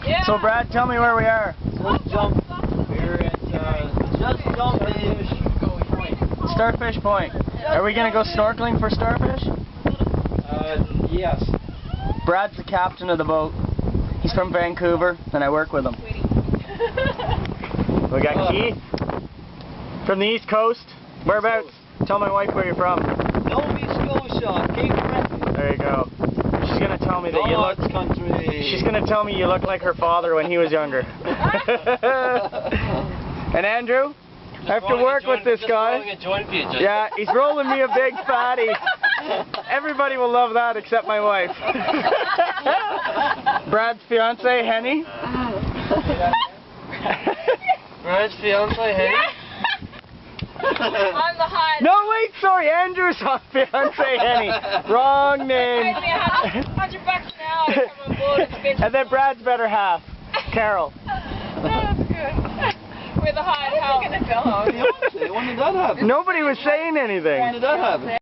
Yeah. So Brad, tell me where we are. Just jump. We're at Starfish Point. Are we gonna go snorkeling for starfish? Yes. Brad's the captain of the boat. He's from Vancouver, and I work with him. We got Keith from the East Coast. Whereabouts? Tell my wife where you're from. Nova Scotia, Cape Breton. There you go. She's gonna tell me that you look. Country. She's gonna tell me you look like her father when he was younger. And Andrew, I have to work with this guy. Yeah, he's rolling me a big fatty. Everybody will love that except my wife. Brad's fiance, Henny. Brad's fiance, Henny. I'm the hot. No, wait, sorry, Andrew's fiance, Henny. Wrong name. $100 an hour to come on board and And then Brad's better half, Carol. That's good. We're the hot help. When did that happen? Nobody was saying anything. When did that happen?